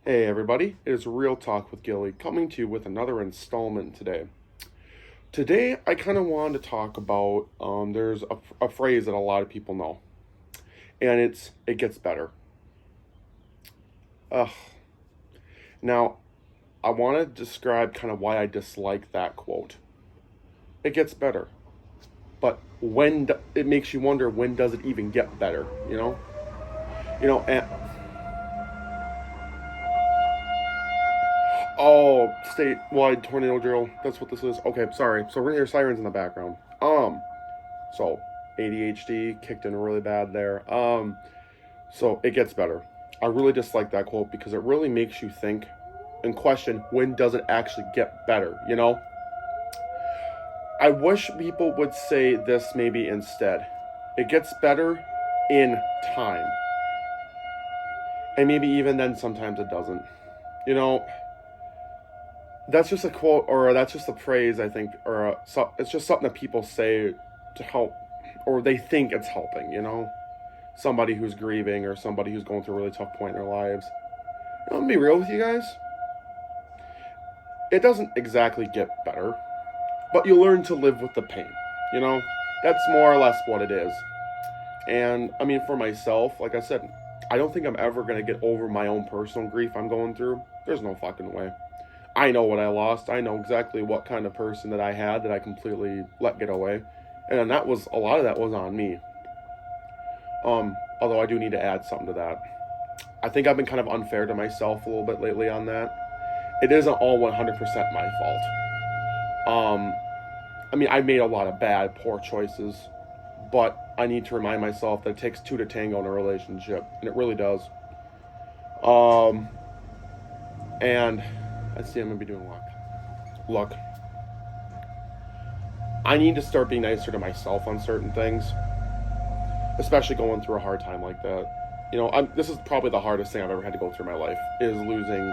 Hey everybody, it is Real Talk with Gilly coming to you with another installment today. Today I kind of wanted to talk about there's a phrase that a lot of people know, and it gets better. Ugh. Now I want to describe kind of why I dislike that quote. It gets better, but it makes you wonder, when does it even get better? And oh, statewide tornado drill. That's what this is. Okay, sorry. So we're gonna hear sirens in the background. So ADHD kicked in really bad there. So it gets better. I really dislike that quote because it really makes you think and question, when does it actually get better? I wish people would say this maybe instead. It gets better in time. And maybe even then sometimes it doesn't. You know, that's just a quote, or that's just a phrase, I think, it's just something that people say to help, or they think it's helping. Somebody who's grieving or somebody who's going through a really tough point in their lives. I'm gonna be real with you guys. It doesn't exactly get better, but you learn to live with the pain. You know, that's more or less what it is. And I mean, for myself, like I said, I don't think I'm ever gonna get over my own personal grief I'm going through. There's no fucking way. I know what I lost. I know exactly what kind of person that I had that I completely let get away. And then a lot of that was on me. Although I do need to add something to that. I think I've been kind of unfair to myself a little bit lately on that. It isn't all 100% my fault. I mean, I made a lot of bad, poor choices, but I need to remind myself that it takes two to tango in a relationship, and it really does. Um, and let's see, I'm gonna be doing luck. Look, I need to start being nicer to myself on certain things, especially going through a hard time like that. This is probably the hardest thing I've ever had to go through in my life, is losing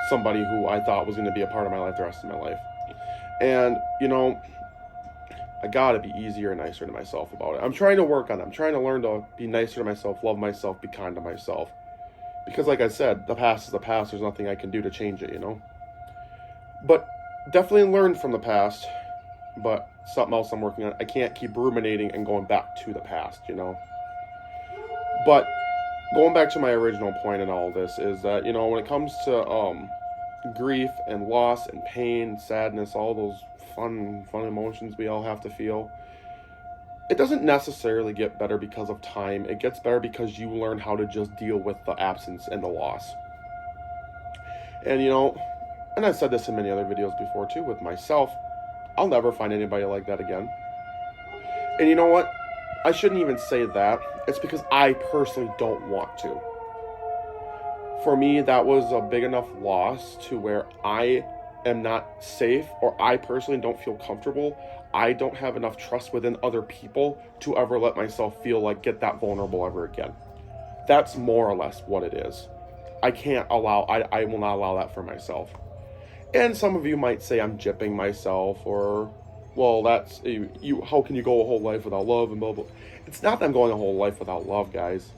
somebody who I thought was going to be a part of my life the rest of my life. And, I gotta be easier and nicer to myself about it. I'm trying to work on it. I'm trying to learn to be nicer to myself, love myself, be kind to myself. Because, like I said, the past is the past. There's nothing I can do to change it. But definitely learn from the past. But something else I'm working on. I can't keep ruminating and going back to the past. But going back to my original point in all this is that, when it comes to grief and loss and pain, sadness, all those fun emotions we all have to feel, it doesn't necessarily get better because of time. It gets better because you learn how to just deal with the absence and the loss. And and I've said this in many other videos before too with myself, I'll never find anybody like that again. And you know what? I shouldn't even say that. It's because I personally don't want to. For me, that was a big enough loss to where I am not safe, or I personally don't feel comfortable. I don't have enough trust within other people to ever let myself feel like get that vulnerable ever again. That's more or less what it is. I will not allow that for myself. And some of you might say I'm gypping myself, or, well, that's, how can you go a whole life without love and blah, blah. It's not that I'm going a whole life without love, guys.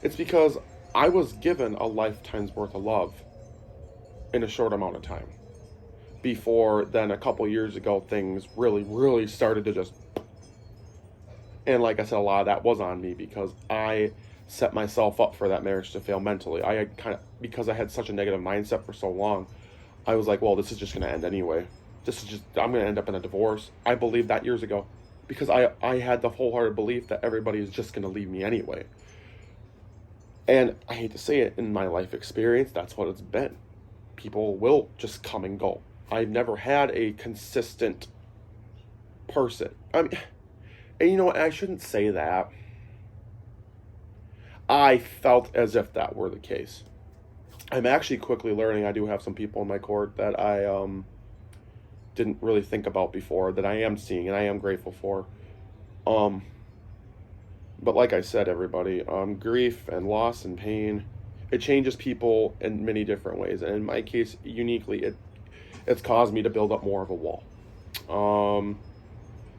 It's because I was given a lifetime's worth of love in a short amount of time. Before then, a couple years ago, things really, really started to just. And like I said, a lot of that was on me because I set myself up for that marriage to fail mentally. I had because I had such a negative mindset for so long, I was like, well, this is just going to end anyway. I'm going to end up in a divorce. I believed that years ago because I had the wholehearted belief that everybody is just going to leave me anyway. And I hate to say it, in my life experience, that's what it's been. People will just come and go. I've never had a consistent person. I mean, and I shouldn't say that. I felt as if that were the case. I'm actually quickly learning. I do have some people in my court that I didn't really think about before, that I am seeing and I am grateful for. But like I said, everybody, grief and loss and pain, it changes people in many different ways. And in my case, uniquely, it's caused me to build up more of a wall.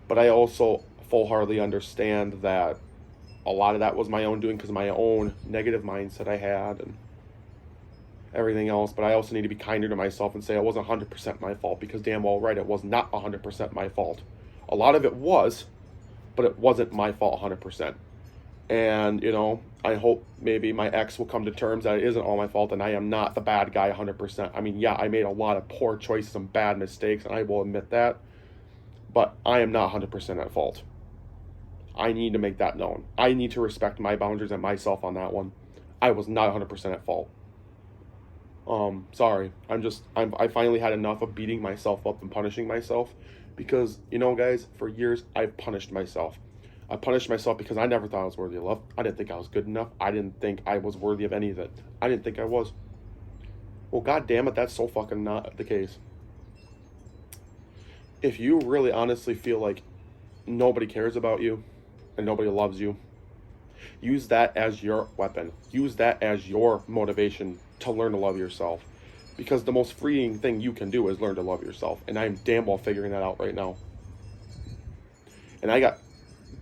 But I also full-heartedly understand that a lot of that was my own doing because of my own negative mindset I had. And everything else, but I also need to be kinder to myself and say it wasn't 100% my fault, because damn well right, it was not 100% my fault. A lot of it was, but it wasn't my fault 100%. And, I hope maybe my ex will come to terms that it isn't all my fault and I am not the bad guy 100%. I mean, yeah, I made a lot of poor choices and bad mistakes, and I will admit that, but I am not 100% at fault. I need to make that known. I need to respect my boundaries and myself on that one. I was not 100% at fault. Sorry. I finally had enough of beating myself up and punishing myself, because, guys, for years I've punished myself. I punished myself because I never thought I was worthy of love. I didn't think I was good enough. I didn't think I was worthy of any of it. I didn't think I was. Well, god damn it, that's so fucking not the case. If you really honestly feel like nobody cares about you and nobody loves you, use that as your weapon. Use that as your motivation to learn to love yourself. Because the most freeing thing you can do is learn to love yourself. And I'm damn well figuring that out right now. And I got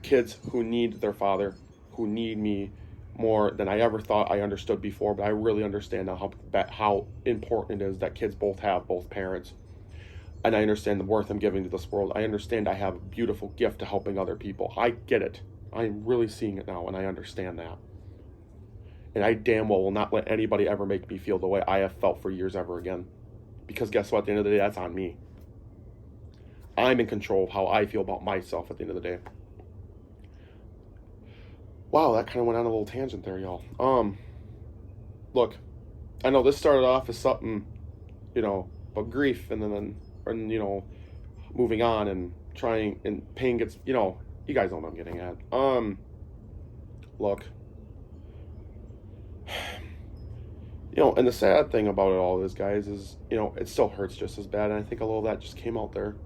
kids who need their father, who need me more than I ever thought I understood before. But I really understand now how important it is that kids both have both parents. And I understand the worth I'm giving to this world. I understand I have a beautiful gift to helping other people. I get it. I'm really seeing it now, and I understand that. And I damn well will not let anybody ever make me feel the way I have felt for years ever again. Because guess what? At the end of the day, that's on me. I'm in control of how I feel about myself at the end of the day. Wow, that kind of went on a little tangent there, y'all. Look, I know this started off as something, but grief, and then moving on and trying, and pain gets, you guys know what I'm getting at. Look, and the sad thing about it all is, guys, is, it still hurts just as bad, and I think a little of that just came out there.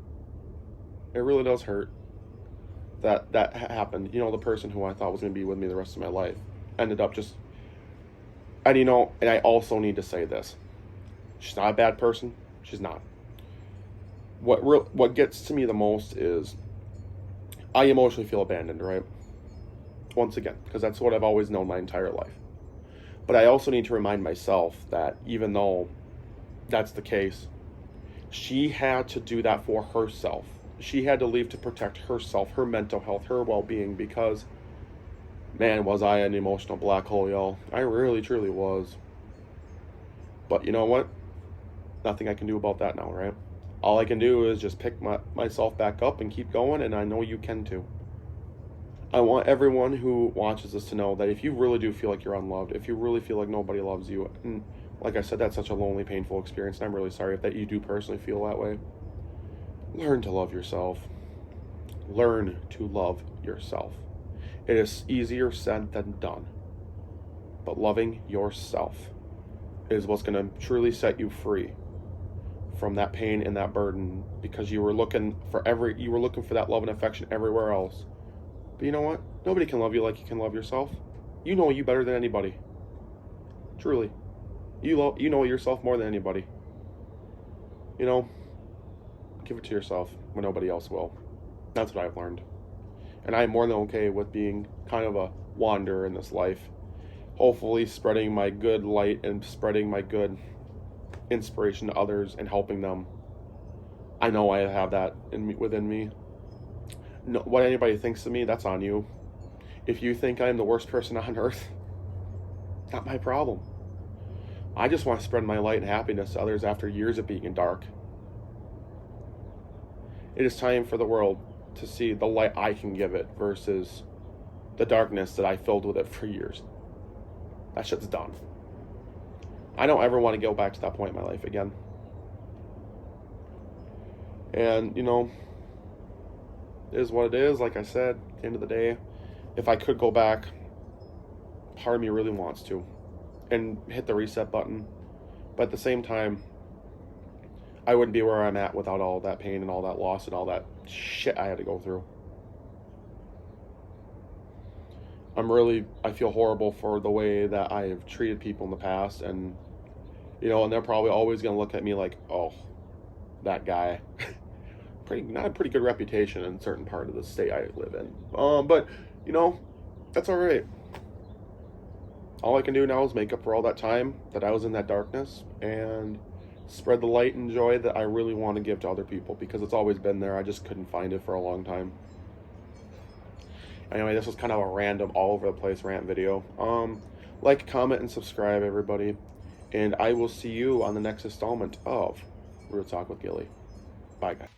It really does hurt that happened. The person who I thought was going to be with me the rest of my life ended up just, and and I also need to say this. She's not a bad person. She's not. What gets to me the most is I emotionally feel abandoned, right? Once again, because that's what I've always known my entire life. But I also need to remind myself that even though that's the case, she had to do that for herself. She had to leave to protect herself, her mental health, her well-being, because, man, was I an emotional black hole, y'all. I really, truly was. But you know what? Nothing I can do about that now, right? All I can do is just pick myself back up and keep going, and I know you can too. I want everyone who watches this to know that if you really do feel like you're unloved, if you really feel like nobody loves you, and like I said, that's such a lonely, painful experience, and I'm really sorry if that you do personally feel that way. Learn to love yourself. Learn to love yourself. It is easier said than done. But loving yourself is what's going to truly set you free from that pain and that burden, because you were looking for that love and affection everywhere else. But you know what? Nobody can love you like you can love yourself. You know you better than anybody. Truly. You know yourself more than anybody. Give it to yourself when nobody else will. That's what I've learned. And I'm more than okay with being kind of a wanderer in this life. Hopefully spreading my good light and spreading my good inspiration to others and helping them. I know I have that within me. No, what anybody thinks of me, that's on you. If you think I'm the worst person on earth, not my problem. I just want to spread my light and happiness to others after years of being in dark. It is time for the world to see the light I can give it versus the darkness that I filled with it for years. That shit's done. I don't ever want to go back to that point in my life again. And, it is what it is. Like I said, at the end of the day, if I could go back, part of me really wants to and hit the reset button. But at the same time, I wouldn't be where I'm at without all that pain and all that loss and all that shit I had to go through. I feel horrible for the way that I have treated people in the past, and and they're probably always going to look at me like, oh, that guy. Not a pretty good reputation in a certain part of the state I live in. But, that's all right. all I can do now is make up for all that time that I was in that darkness and spread the light and joy that I really want to give to other people, because it's always been there. I just couldn't find it for a long time. Anyway, this was kind of a random, all over the place rant video. Like, comment, and subscribe, everybody. And I will see you on the next installment of Real Talk with Gilly. Bye, guys.